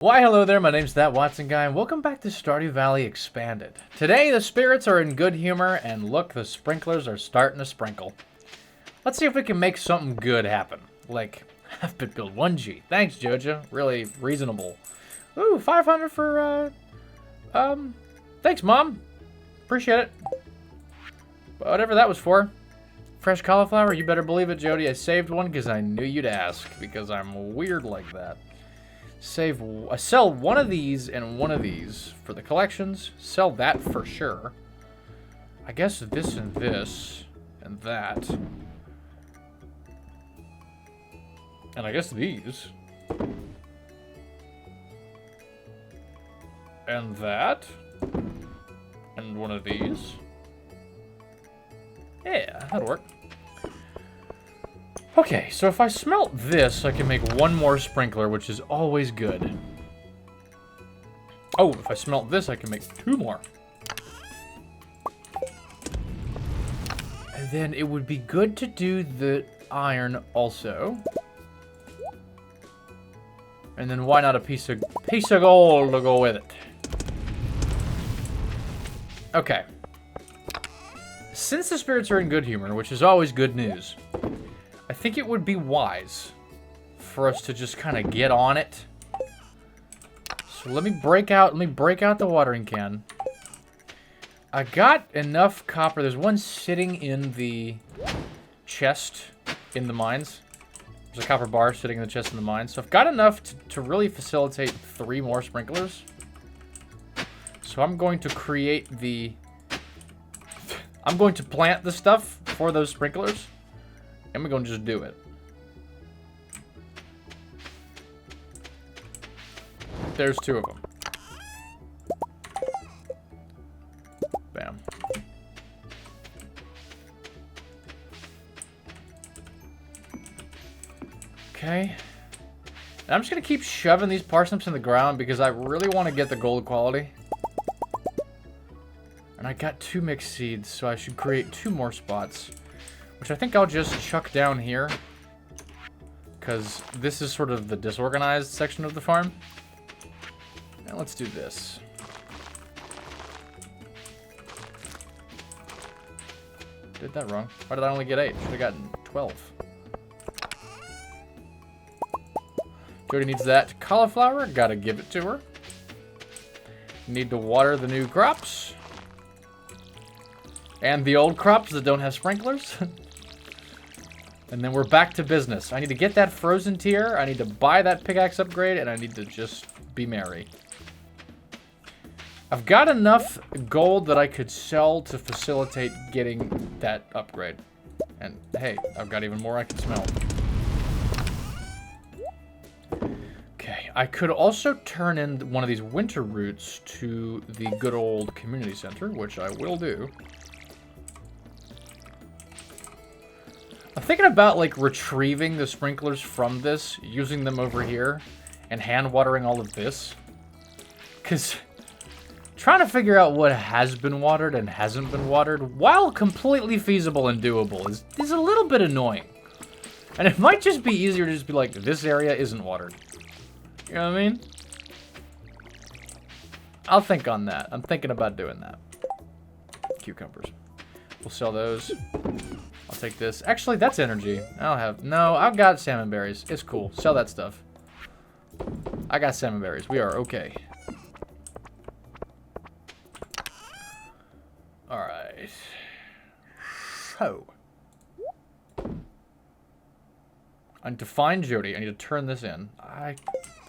Why hello there, my name's That Watson Guy, and welcome back to Stardew Valley Expanded. Today the spirits are in good humor, and look, the sprinklers are starting to sprinkle. Let's see if we can make something good happen. Like, I've been build 1G. Thanks, Jojo. Really reasonable. Ooh, 500 for, thanks, Mom. Appreciate it. Whatever that was for. Fresh cauliflower, you better believe it, Jody. I saved one because I knew you'd ask, because I'm weird like that. Sell one of these and one of these for the collections. Sell that for sure. I guess this and this and that. And I guess these. And that. And one of these. Yeah, that'll work. Okay, so if I smelt this, I can make one more sprinkler, which is always good. Oh, if I smelt this, I can make two more. And then it would be good to do the iron also. And then why not a piece of gold to go with it? Okay. Since the spirits are in good humor, which is always good news, I think it would be wise for us to just kind of get on it. So let me break out the watering can. I got enough copper. There's one sitting in the chest in the mines. There's a copper bar sitting in the chest in the mines. So I've got enough to really facilitate 3 more sprinklers. So I'm going to create the... I'm going to plant the stuff for those sprinklers. And we're going to just do it. There's 2 of them. Bam. Okay. And I'm just going to keep shoving these parsnips in the ground because I really want to get the gold quality. And I got 2 mixed seeds, so I should create 2 more spots. Which I think I'll just chuck down here. Because this is sort of the disorganized section of the farm. And let's do this. Did that wrong. Why did I only get 8? Should have gotten 12. Jody needs that cauliflower. Gotta give it to her. Need to water the new crops. And the old crops that don't have sprinklers. And then we're back to business. I need to get that frozen tier. I need to buy that pickaxe upgrade. And I need to just be merry. I've got enough gold that I could sell to facilitate getting that upgrade. And hey, I've got even more I can smell. Okay, I could also turn in one of these winter roots to the good old community center, which I will do. I'm thinking about, like, retrieving the sprinklers from this, using them over here, and hand watering all of this. Because trying to figure out what has been watered and hasn't been watered, while completely feasible and doable, is a little bit annoying. And it might just be easier to just be like, this area isn't watered. You know what I mean? I'll think on that. I'm thinking about doing that. Cucumbers. We'll sell those. I'll take this. Actually, that's energy. I don't have... No, I've got salmon berries. It's cool. Sell that stuff. I got salmon berries. We are okay. Alright. So. I need to find Jody. I need to turn this in. I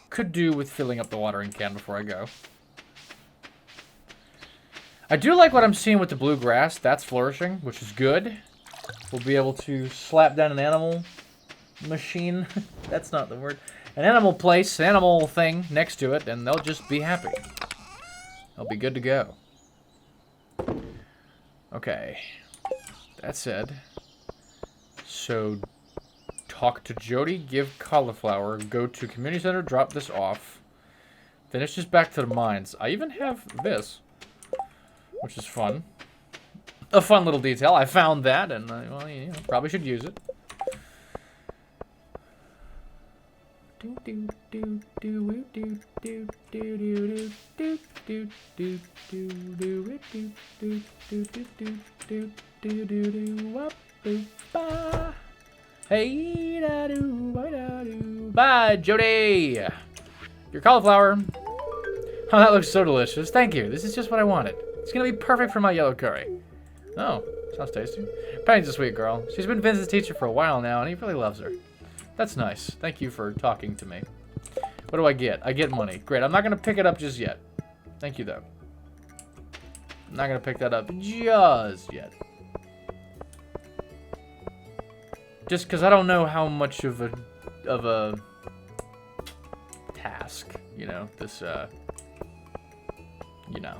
could do with filling up the watering can before I go. I do like what I'm seeing with the blue grass. That's flourishing, which is good. We'll be able to slap down an animal machine. That's not the word. An animal place, animal thing next to it, and they'll just be happy. They'll be good to go. Okay. That said. So, talk to Jody, give cauliflower, go to community center, drop this off. Then it's just back to the mines. I even have this, which is fun. A fun little detail. I found that, and well, you know, probably should use it. Hey da do da do. Bye, Jody. Your cauliflower. Oh, that looks so delicious. Thank you. This is just what I wanted. It's gonna be perfect for my yellow curry. Oh, sounds tasty. Penny's a sweet girl. She's been Vince's teacher for a while now, and he really loves her. That's nice. Thank you for talking to me. What do I get? I get money. Great. I'm not gonna pick it up just yet. Thank you, though. I'm not gonna pick that up just yet. Just because I don't know how much of a task, you know, this, you know.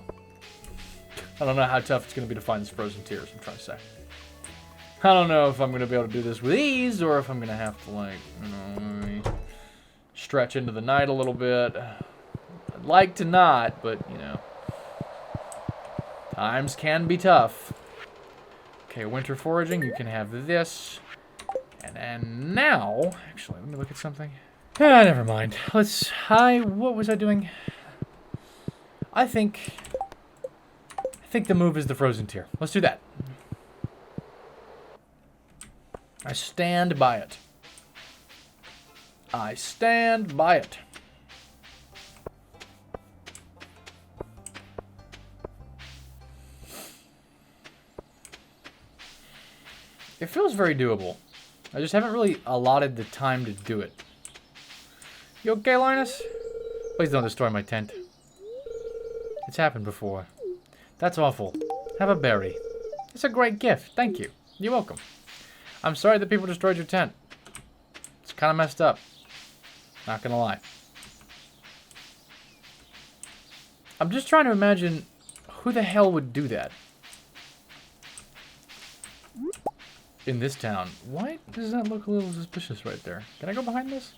I don't know how tough it's going to be to find this frozen tears, I'm trying to say. I don't know if I'm going to be able to do this with ease, or if I'm going to have to, like, you know, stretch into the night a little bit. I'd like to not, but, you know. Times can be tough. Okay, winter foraging, you can have this. And now, actually, let me look at something. Ah, never mind. What was I doing? I think the move is the frozen tier. Let's do that. I stand by it. I stand by it. It feels very doable. I just haven't really allotted the time to do it. You okay, Linus? Please don't destroy my tent. It's happened before. That's awful. Have a berry. It's a great gift. Thank you. You're welcome. I'm sorry that people destroyed your tent. It's kind of messed up. Not gonna lie. I'm just trying to imagine who the hell would do that. In this town. Why does that look a little suspicious right there? Can I go behind this?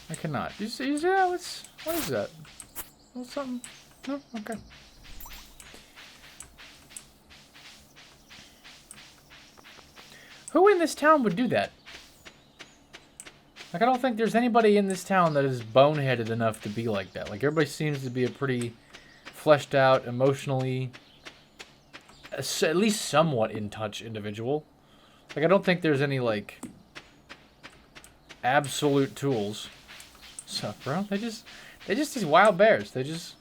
I cannot. You see that? What is that? Well, something. No? Okay. Who in this town would do that? Like, I don't think there's anybody in this town that is boneheaded enough to be like that. Like, everybody seems to be a pretty fleshed out, emotionally, at least somewhat in touch individual. Like, I don't think there's any, like, absolute tools. What's up, bro? They just these wild bears. They just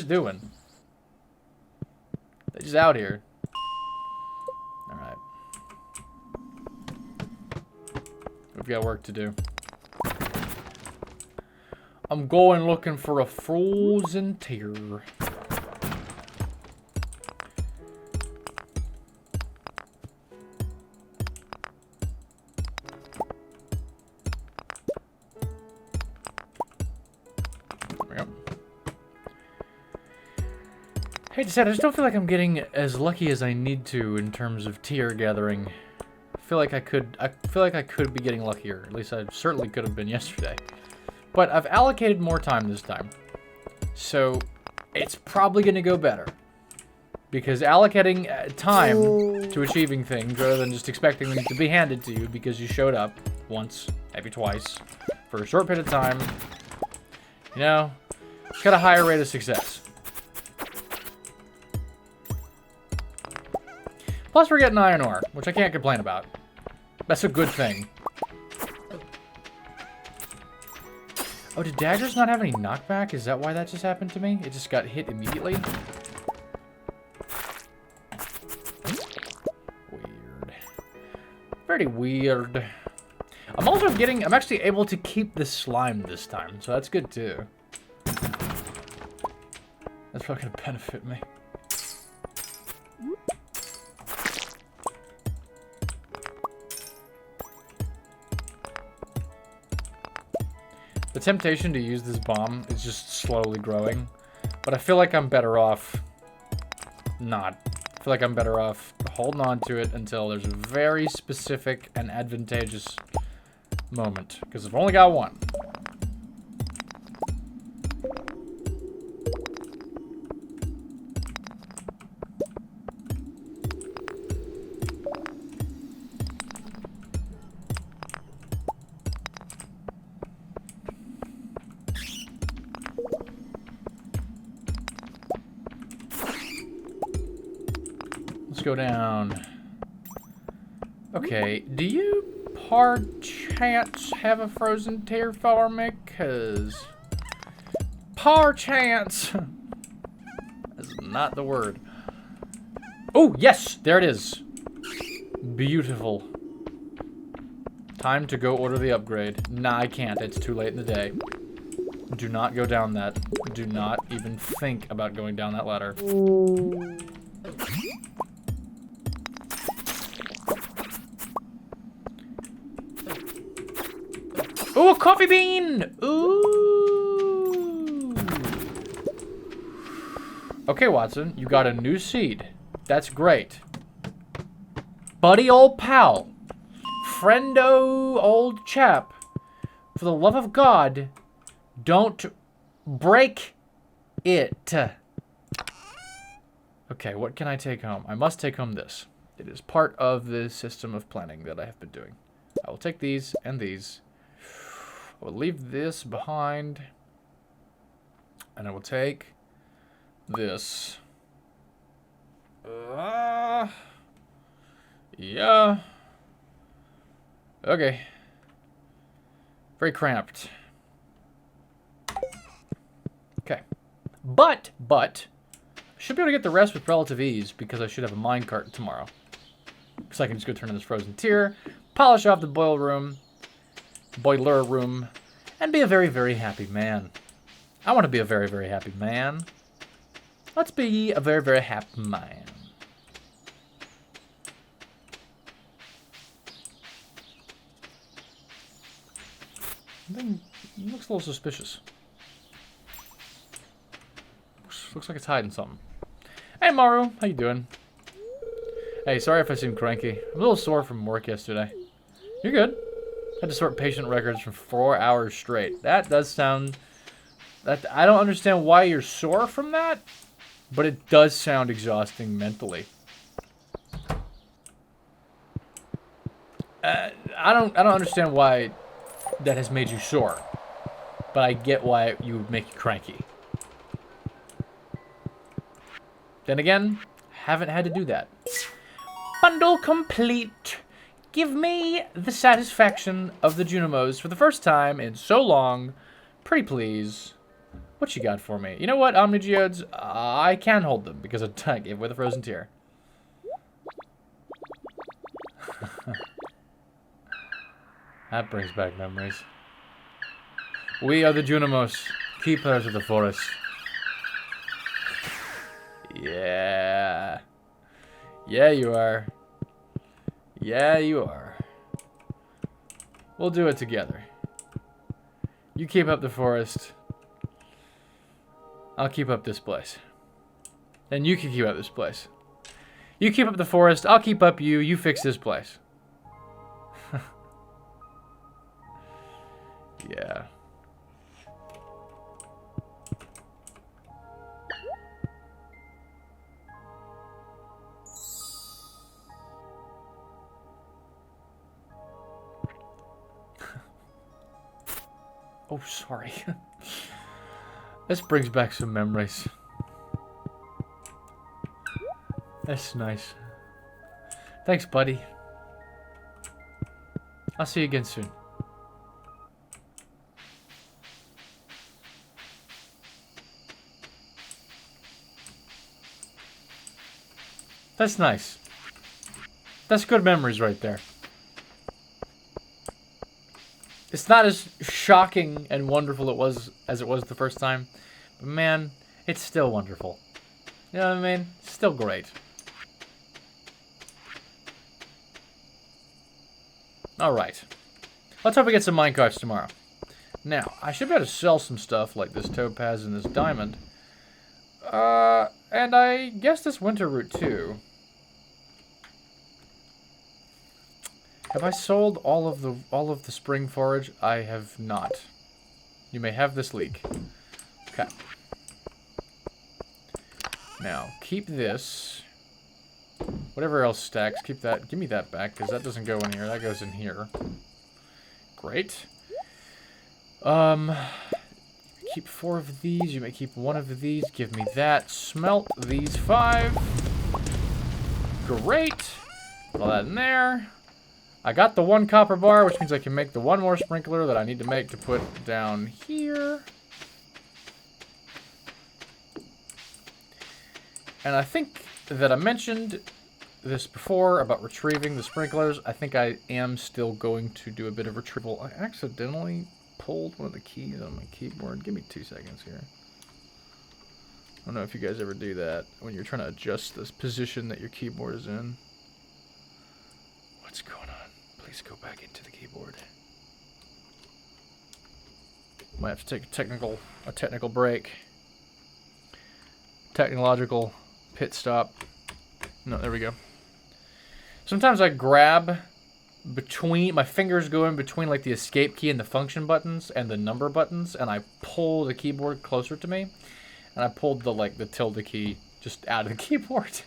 doing. They just out here. Alright. We've got work to do. I'm going looking for a frozen tear. I hate to say it, I just don't feel like I'm getting as lucky as I need to in terms of tier gathering. I feel like I could be getting luckier. At least I certainly could have been yesterday. But I've allocated more time this time. So it's probably going to go better. Because allocating time to achieving things rather than just expecting them to be handed to you because you showed up once, maybe twice, for a short period of time, you know, it's got a higher rate of success. Plus, we're getting iron ore, which I can't complain about. That's a good thing. Oh, did daggers not have any knockback? Is that why that just happened to me? It just got hit immediately? Weird. Very weird. I'm actually able to keep the slime this time, so that's good too. That's probably gonna benefit me. The temptation to use this bomb is just slowly growing, but I feel like I'm better off not. I feel like I'm better off holding on to it until there's a very specific and advantageous moment, because I've only got one. let's go down. Okay, do you perchance have a frozen tear for me? Cause perchance is not the word. Oh, yes, there it is. Beautiful. Time to go order the upgrade. Nah, I can't. It's too late in the day. Do not go down that. Do not even think about going down that ladder. Ooh, a coffee bean! Ooh! Okay, Watson, you got a new seed. That's great. Buddy old pal. Friendo old chap. For the love of God, don't break it. Okay, what can I take home? I must take home this. It is part of the system of planning that I have been doing. I will take these and these. I will leave this behind. And I will take this. Yeah. Okay. Very cramped. Okay. But, I should be able to get the rest with relative ease because I should have a minecart tomorrow. So I can just go turn on this frozen tier, polish off the boiler room, and be a very, very happy man. I want to be a very, very happy man. Let's be a very, very happy man. I think it looks a little suspicious. Looks like it's hiding something. Hey, Maru. How you doing? Hey, sorry if I seem cranky. I'm a little sore from work yesterday. You're good. Had to sort patient records for 4 hours straight. That does sound... I don't understand why you're sore from that, but it does sound exhausting mentally. I don't understand why that has made you sore, but I get why you would make you cranky. Then again, haven't had to do that. Bundle complete. Give me the satisfaction of the Junimos for the first time in so long. Pretty please. What you got for me? You know what, Omnigeodes? I can hold them because I gave away the frozen tier. That brings back memories. We are the Junimos, keepers of the forest. Yeah. Yeah, you are. Yeah, you are. We'll do it together. You keep up the forest. I'll keep up this place. Then you can keep up this place. You keep up the forest, I'll keep up you, you fix this place. Yeah. Oh, sorry. This brings back some memories. That's nice. Thanks, buddy. I'll see you again soon. That's nice. That's good memories right there. It's not as shocking and wonderful as it was the first time, but man, it's still wonderful. You know what I mean? It's still great. Alright. Let's hope we get some minecarts tomorrow. Now, I should be able to sell some stuff like this topaz and this diamond. And I guess this winter root too. Have I sold all of the spring forage? I have not. You may have this leek. Okay. Now, keep this. Whatever else stacks, keep that. Give me that back, because that doesn't go in here. That goes in here. Great. Keep 4 of these. You may keep 1 of these. Give me that. Smelt these 5. Great. Put all that in there. I got the 1 copper bar, which means I can make the 1 more sprinkler that I need to make to put down here. And I think that I mentioned this before about retrieving the sprinklers. I think I am still going to do a bit of retrieval. I accidentally pulled one of the keys on my keyboard. Give me 2 seconds here. I don't know if you guys ever do that when you're trying to adjust this position that your keyboard is in. What's going on? Please go back into the keyboard. Might have to take a technical break. Technological pit stop. No, there we go. Sometimes I grab between, my fingers go in between like the escape key and the function buttons and the number buttons, and I pull the keyboard closer to me. And I pulled the tilde key just out of the keyboard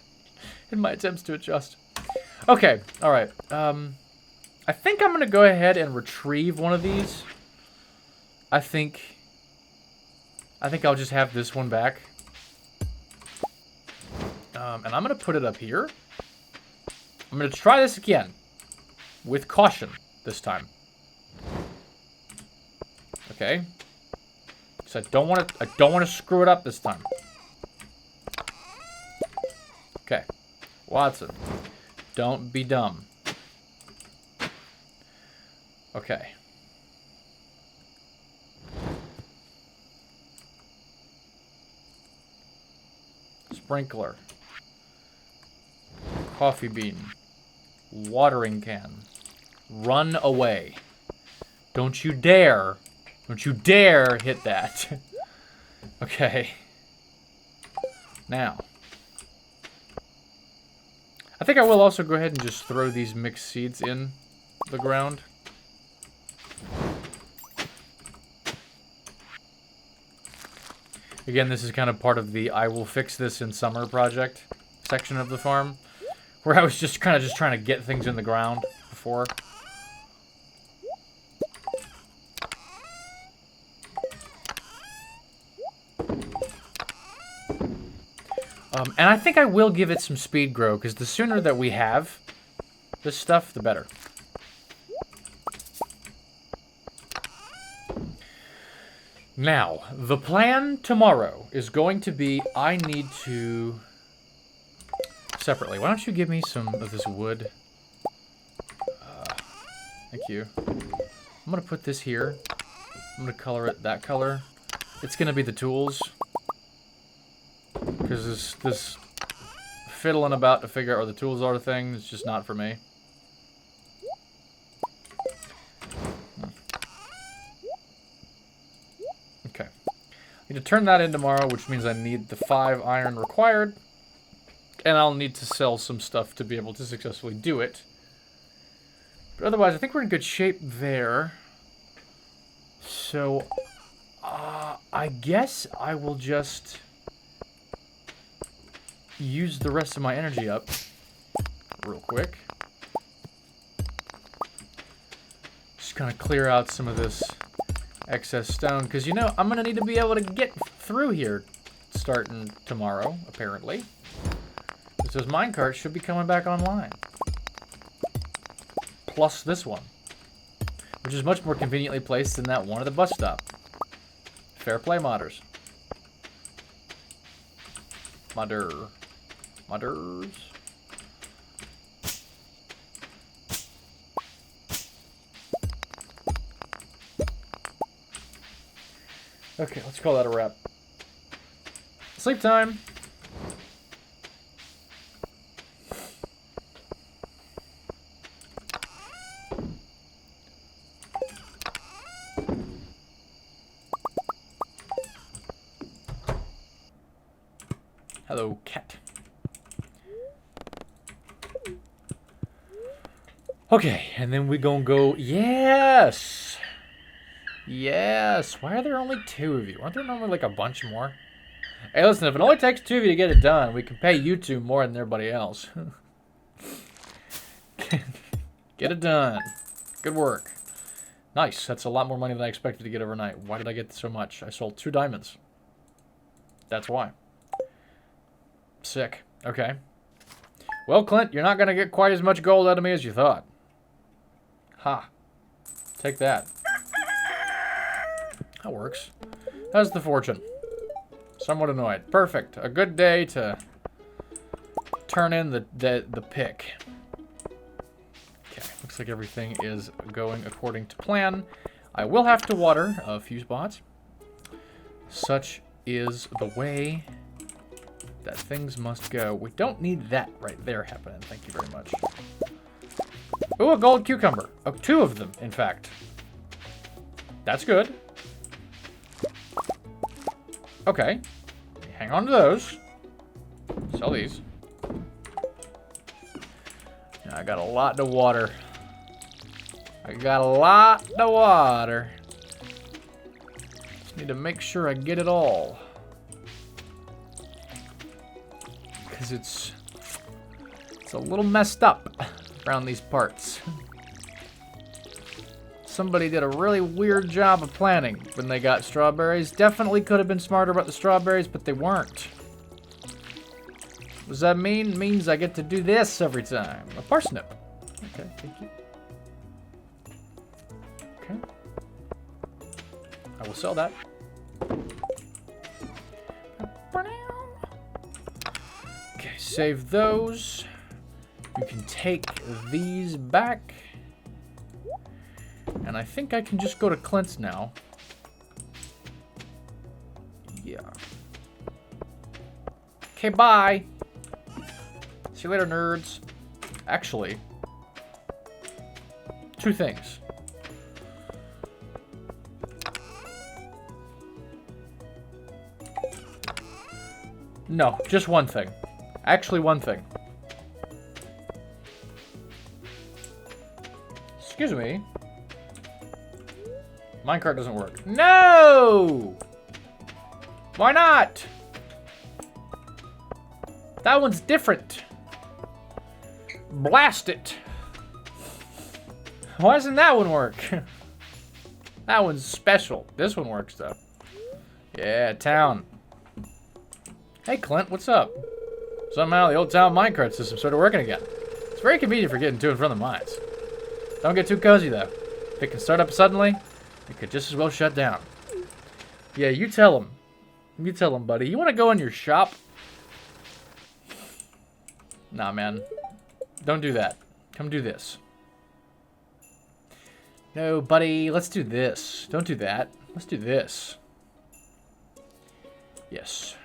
in my attempts to adjust. Okay, all right. I think I'm gonna go ahead and retrieve one of these. I think I'll just have this one back. And I'm gonna put it up here. I'm gonna try this again with caution this time. Okay. So I don't want to screw it up this time. Okay. Watson, don't be dumb. Okay. Sprinkler. Coffee bean. Watering can. Run away. Don't you dare hit that. Okay. Now. I think I will also go ahead and just throw these mixed seeds in the ground. Again, this is kind of part of the I will fix this in summer project section of the farm, where I was just kind of trying to get things in the ground before. And I think I will give it some speed grow, because the sooner that we have this stuff, the better. Now, the plan tomorrow is going to be, I need to... Separately, why don't you give me some of this wood? Thank you. I'm going to put this here. I'm going to color it that color. It's going to be the tools. Because this fiddling about to figure out where the tools are thing is just not for me. Okay. I need to turn that in tomorrow, which means I need the 5 iron required. And I'll need to sell some stuff to be able to successfully do it. But otherwise, I think we're in good shape there. So, I guess I will just use the rest of my energy up real quick. Just kind of clear out some of this excess stone, because, you know, I'm going to need to be able to get through here starting tomorrow, apparently. Those minecarts should be coming back online. Plus this one, which is much more conveniently placed than that one at the bus stop. Fair play, modders. Modders. Okay, let's call that a wrap. Sleep time. Hello, cat. Okay, and then we gonna go... Yes! Yes! Why are there only 2 of you? Aren't there normally like a bunch more? Hey, listen, if it only takes 2 of you to get it done, we can pay you 2 more than everybody else. Get it done. Good work. Nice. That's a lot more money than I expected to get overnight. Why did I get so much? I sold 2 diamonds. That's why. Sick. Okay. Well, Clint, you're not going to get quite as much gold out of me as you thought. Ha. Take that. That works. How's the fortune? Somewhat annoyed. Perfect. A good day to turn in the pick. Okay, looks like everything is going according to plan. I will have to water a few spots. Such is the way that things must go. We don't need that right there happening. Thank you very much. Ooh, a gold cucumber. Oh, 2 of them, in fact. That's good. Okay. Hang on to those. Sell these. I got a lot to water. I got a lot to water. Just need to make sure I get it all. Because it's a little messed up around these parts. Somebody did a really weird job of planning when they got strawberries. Definitely could have been smarter about the strawberries, but they weren't. What does that mean? It means I get to do this every time. A parsnip. Okay, thank you. Okay. I will sell that. Okay, save those. You can take these back. And I think I can just go to Clint's now. Yeah. Okay, bye. See you later, nerds. Actually, 2 things. No, just 1 thing. Actually, 1 thing. Excuse me. Minecart doesn't work. No! Why not? That one's different. Blast it. Why doesn't that one work? That one's special. This one works, though. Yeah, town. Hey, Clint, what's up? Somehow the old town minecart system started working again. It's very convenient for getting to and from the mines. Don't get too cozy, though. If it can start up suddenly, it could just as well shut down. Yeah, you tell him. You tell him, buddy. You want to go in your shop? Nah, man. Don't do that. Come do this. No, buddy. Let's do this. Don't do that. Let's do this. Yes.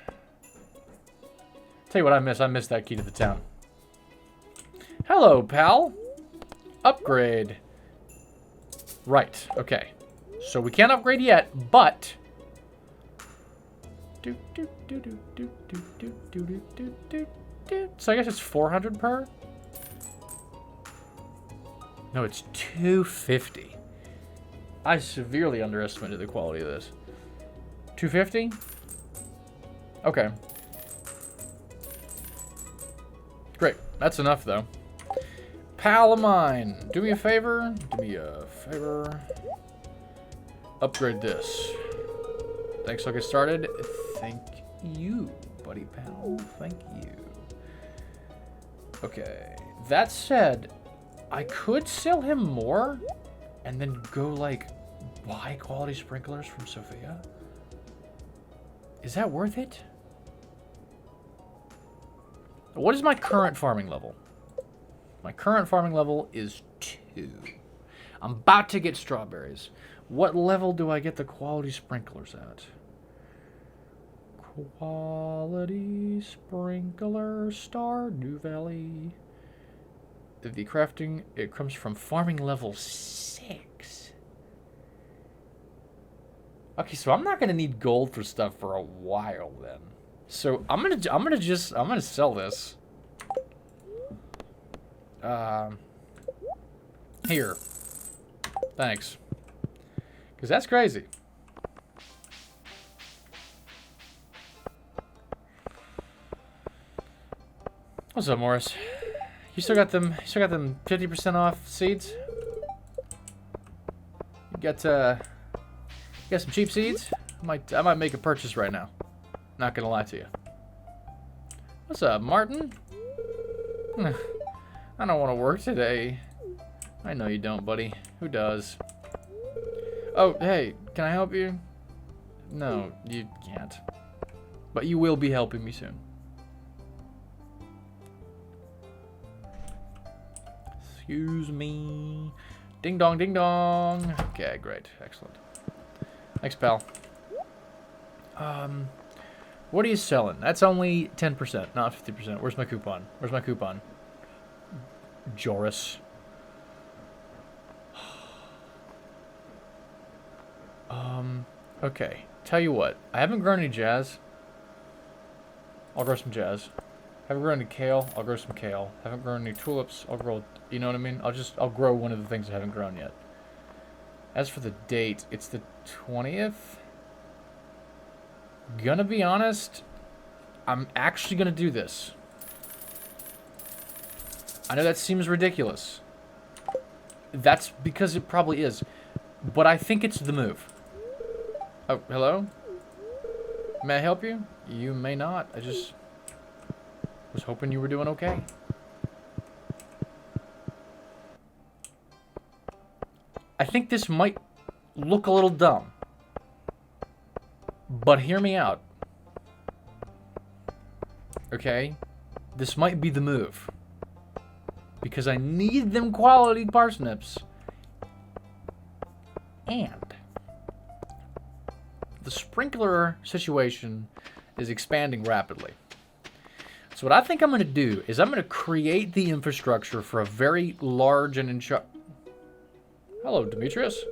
Tell you what I miss. I miss that key to the town. Hello, pal. Upgrade. Right. Okay. So we can't upgrade yet, but... So I guess it's 400 per? No, it's 250. I severely underestimated the quality of this. 250? Okay. Great. That's enough, though. Pal of mine, do me a favor. Do me a favor. Upgrade this. Thanks, I'll get started. Thank you, buddy pal. Thank you. Okay. That said, I could sell him more and then go, like, buy quality sprinklers from Sophia. Is that worth it? What is my current farming level? My current farming level is 2. I'm about to get strawberries. What level do I get the quality sprinklers at? Quality sprinkler, Stardew Valley. The crafting, it comes from farming level 6. Okay, so I'm not gonna need gold for stuff for a while then. So I'm gonna sell this. Here. Thanks. Because that's crazy. What's up, Morris? You still got them 50% off seeds? You got some cheap seeds? I might make a purchase right now. Not gonna lie to you. What's up, Martin? I don't want to work today. I know you don't, buddy. Who does? Oh, hey, can I help you? No, you can't. But you will be helping me soon. Excuse me. Ding dong, ding dong. Okay, great. Excellent. Thanks, pal. What are you selling? That's only 10%, not 50%. Where's my coupon? Where's my coupon? Joris. Okay. Tell you what. I haven't grown any jazz. I'll grow some jazz. Haven't grown any kale. I'll grow some kale. Haven't grown any tulips. I'll grow... You know what I mean? I'll grow one of the things I haven't grown yet. As for the date, it's the 20th. Gonna be honest, I'm actually gonna do this. I know that seems ridiculous. That's because it probably is. But I think it's the move. Oh, hello? May I help you? You may not. I just was hoping you were doing okay. I think this might look a little dumb. But hear me out. Okay? This might be the move. Because I need them quality parsnips. And the sprinkler situation is expanding rapidly. So what I think I'm going to do is I'm going to create the infrastructure for a very large and Hello, Demetrius.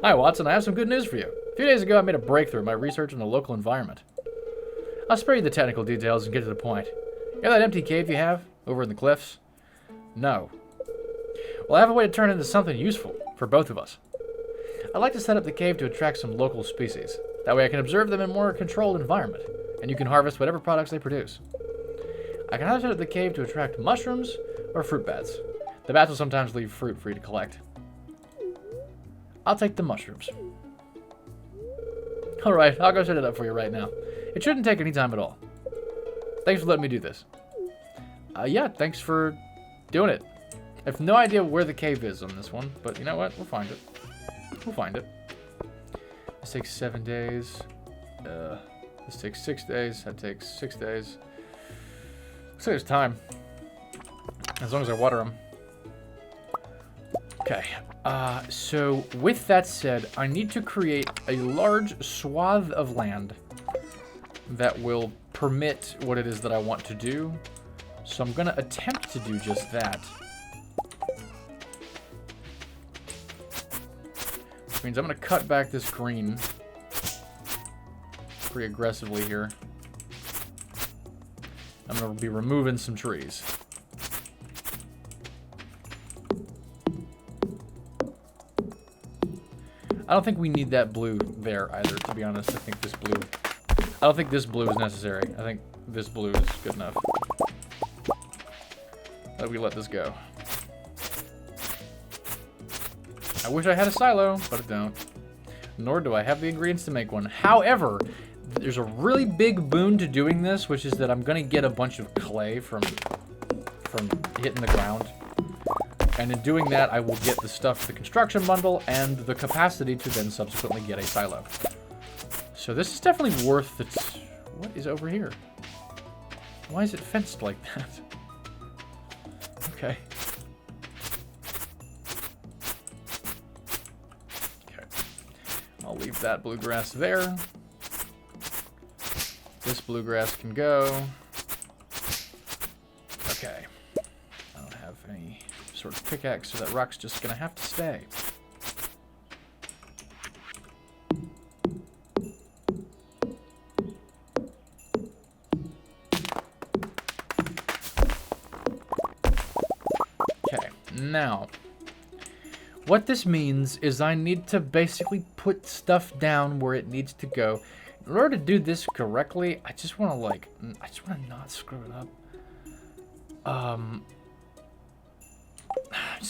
Hi, Watson. I have some good news for you. A few days ago, I made a breakthrough in my research on the local environment. I'll spare you the technical details and get to the point. You know that empty cave you have over in the cliffs? No. Well, I have a way to turn it into something useful for both of us. I'd like to set up the cave to attract some local species. That way I can observe them in a more controlled environment, and you can harvest whatever products they produce. I can either set up the cave to attract mushrooms or fruit bats. The bats will sometimes leave fruit for you to collect. I'll take the mushrooms. Alright, I'll go set it up for you right now. It shouldn't take any time at all. Thanks for letting me do this. Yeah, thanks for doing it. I have no idea where the cave is on this one, but you know what? We'll find it. We'll find it. This takes 7 days. This takes 6 days. That takes 6 days. Looks like there's time. As long as I water them. Okay. So with that said, I need to create a large swath of land that will permit what it is that I want to do. So I'm going to attempt to do just that. Which means I'm going to cut back this green pretty aggressively here. I'm going to be removing some trees. I don't think we need that blue there either, to be honest. I don't think this blue is necessary. I think this blue is good enough. Let me let this go. I wish I had a silo, but I don't. Nor do I have the ingredients to make one. However, there's a really big boon to doing this, which is that I'm going to get a bunch of clay from hitting the ground. And in doing that, I will get the stuff, the construction bundle, and the capacity to then subsequently get a silo. So this is definitely worth it. What is over here? Why is it fenced like that? Okay. Okay. I'll leave that bluegrass there. This bluegrass can go. Okay. I don't have any sort of pickaxe, so that rock's just gonna have to stay. Okay, now, what this means is I need to basically put stuff down where it needs to go. In order to do this correctly, I just want to not screw it up.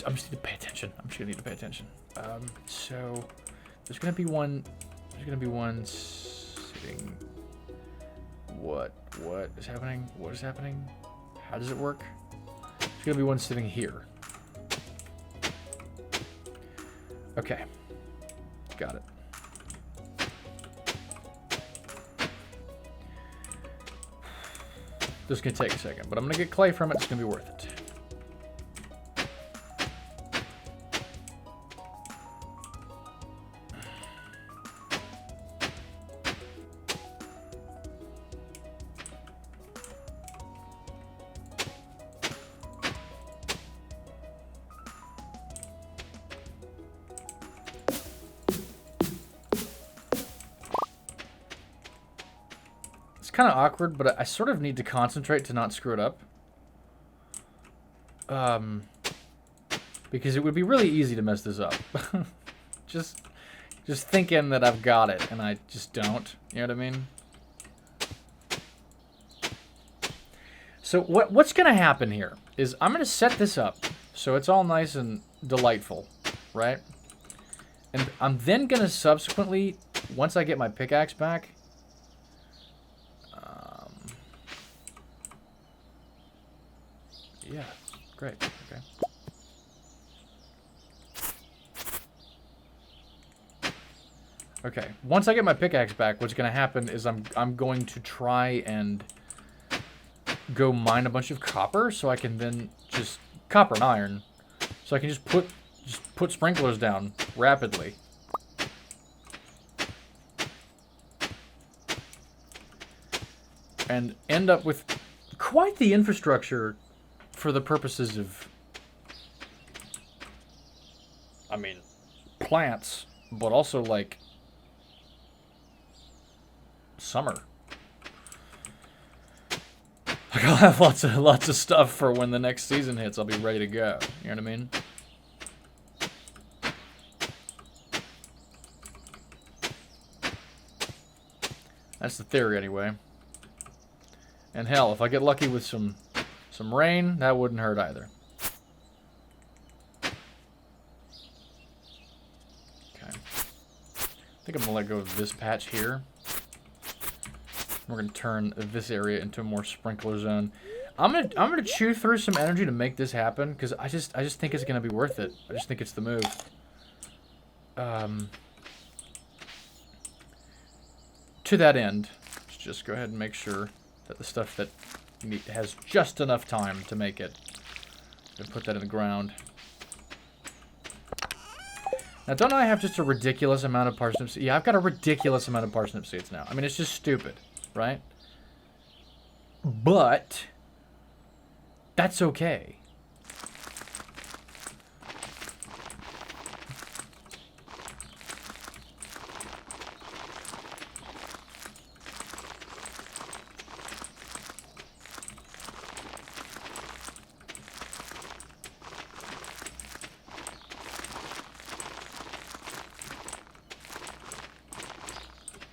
I'm just need to pay attention. I'm just gonna need to pay attention. So there's gonna be one sitting. What is happening? What is happening? How does it work? There's going to be one sitting here. Okay. Got it. This is going to take a second, but I'm going to get clay from it. It's going to be worth it. Kind of awkward, but I sort of need to concentrate to not screw it up. Because it would be really easy to mess this up. just thinking that I've got it, and I just don't. You know what I mean? So what's going to happen here is I'm going to set this up so it's all nice and delightful, right? And I'm then going to subsequently, once I get my pickaxe back, yeah, great. Okay. Okay. Once I get my pickaxe back, what's going to happen is I'm going to try and go mine a bunch of copper, so I can then just copper and iron, so I can just put sprinklers down rapidly. And end up with quite the infrastructure for the purposes of, I mean, plants, but also, like, summer. Like, I'll have lots of stuff for when the next season hits. I'll be ready to go. You know what I mean? That's the theory, anyway. And hell, if I get lucky with some rain, that wouldn't hurt either. Okay. I think I'm gonna let go of this patch here. We're gonna turn this area into a more sprinkler zone. I'm gonna chew through some energy to make this happen, because I just think it's gonna be worth it. I just think it's the move. To that end, let's just go ahead and make sure that the stuff that has just enough time to make it. And put that in the ground. Now, don't I have just a ridiculous amount of parsnip seeds? Yeah, I've got a ridiculous amount of parsnip seeds now. I mean, it's just stupid, right? But that's okay.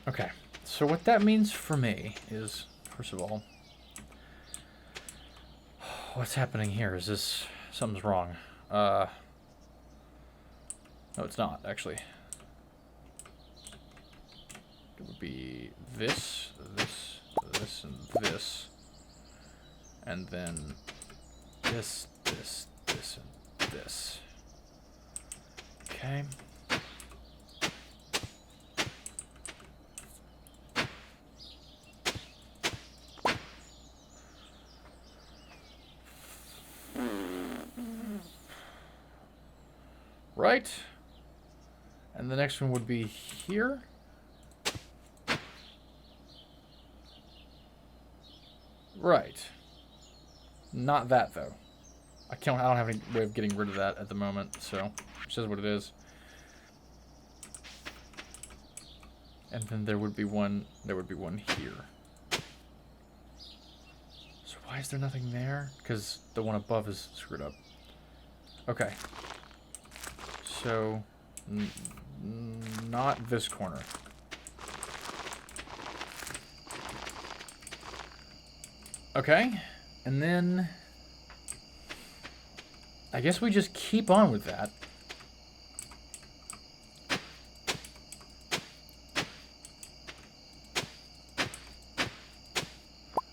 Okay, so what that means for me is, first of all, what's happening here? Is this, something's wrong. No, it's not, actually. It would be this, this, this, and this. And then this, this, this, and this. Okay. Right, and the next one would be here. Right. Not that though. I don't have any way of getting rid of that at the moment, so it says what it is. And then there would be one here. So why is there nothing there? Because the one above is screwed up. Okay. So, not this corner. Okay, and then I guess we just keep on with that.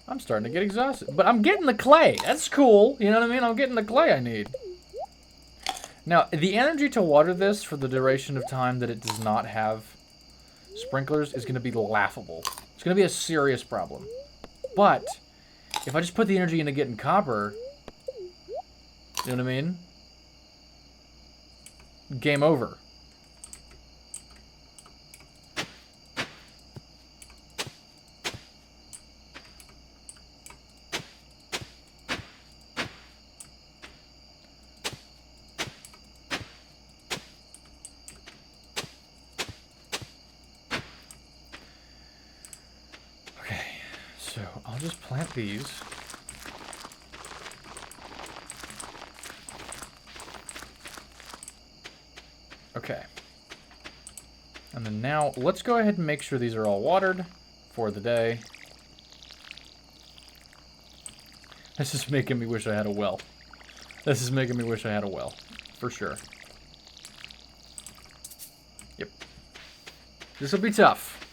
I'm starting to get exhausted. But I'm getting the clay. That's cool. You know what I mean? I'm getting the clay I need. Now, the energy to water this for the duration of time that it does not have sprinklers is going to be laughable. It's going to be a serious problem. But if I just put the energy into getting copper, you know what I mean? Game over. So I'll just plant these. Okay. And then now let's go ahead and make sure these are all watered for the day. This is making me wish I had a well. This is making me wish I had a well. For sure. Yep. This will be tough.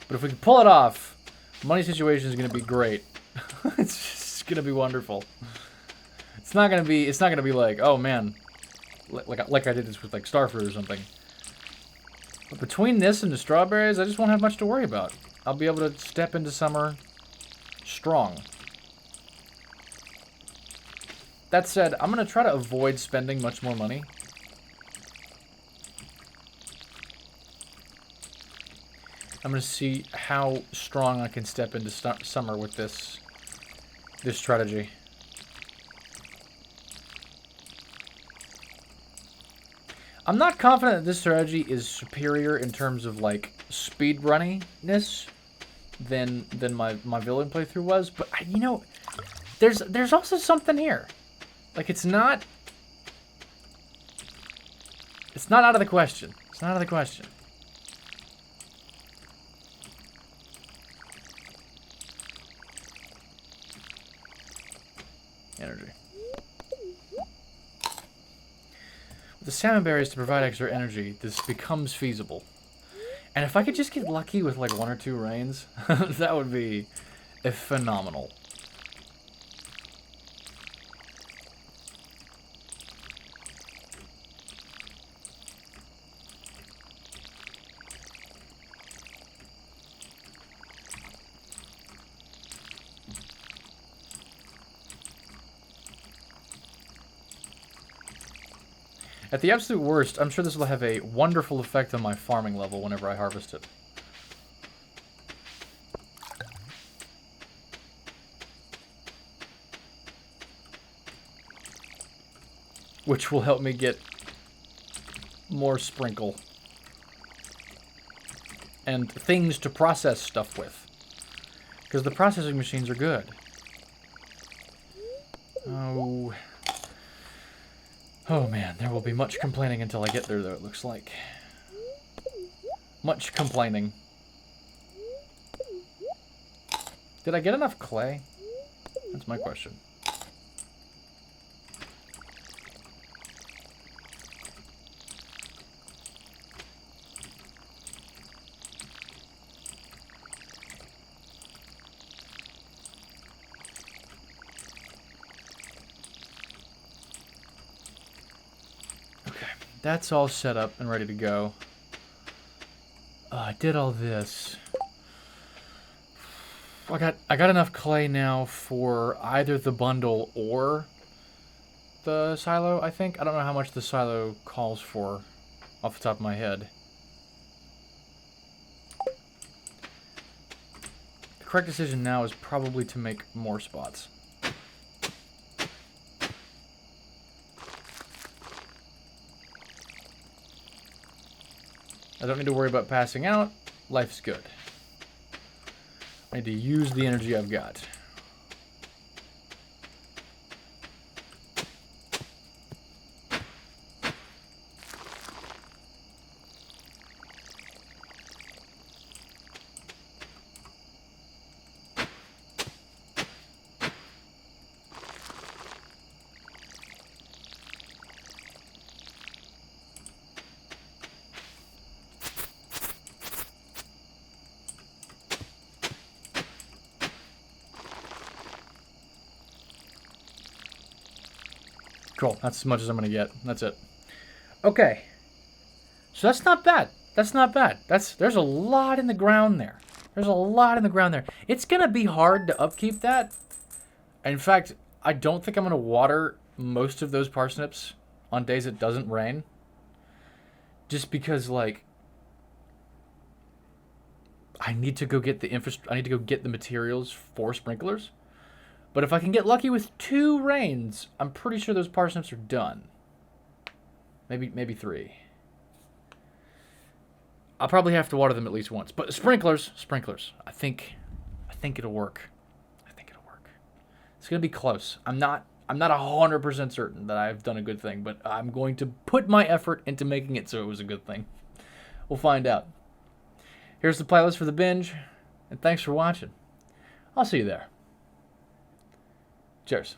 But if we can pull it off, money situation is going to be great. It's just going to be wonderful. It's not going to be like, oh man, like I did this with like starfruit or something. But between this and the strawberries, I just won't have much to worry about. I'll be able to step into summer strong. That said, I'm going to try to avoid spending much more money. I'm going to see how strong I can step into summer with this strategy. I'm not confident that this strategy is superior in terms of like speed runniness than my villain playthrough was, but you know, there's also something here. Like it's not out of the question. It's not out of the question. Energy. With the salmon berries to provide extra energy, this becomes feasible. And if I could just get lucky with like 1 or 2 rains, that would be phenomenal. At the absolute worst, I'm sure this will have a wonderful effect on my farming level whenever I harvest it. Which will help me get more sprinkle. And things to process stuff with. Because the processing machines are good. Oh man, there will be much complaining until I get there, though, it looks like. Much complaining. Did I get enough clay? That's my question. That's all set up and ready to go. I did all this. I got enough clay now for either the bundle or the silo, I think. I don't know how much the silo calls for off the top of my head. The correct decision now is probably to make more spots. I don't need to worry about passing out. Life's good. I need to use the energy I've got. Cool. That's as much as I'm going to get. That's it. Okay. So that's not bad. That's not bad. There's a lot in the ground there. There's a lot in the ground there. It's going to be hard to upkeep that. In fact, I don't think I'm going to water most of those parsnips on days it doesn't rain. Just because, like, I need to go get I need to go get the materials for sprinklers. But if I can get lucky with 2 rains, I'm pretty sure those parsnips are done. Maybe 3. I'll probably have to water them at least once. But sprinklers. I think it'll work. I think it'll work. It's gonna be close. I'm not 100% certain that I've done a good thing, but I'm going to put my effort into making it so it was a good thing. We'll find out. Here's the playlist for the binge, and thanks for watching. I'll see you there. Cheers.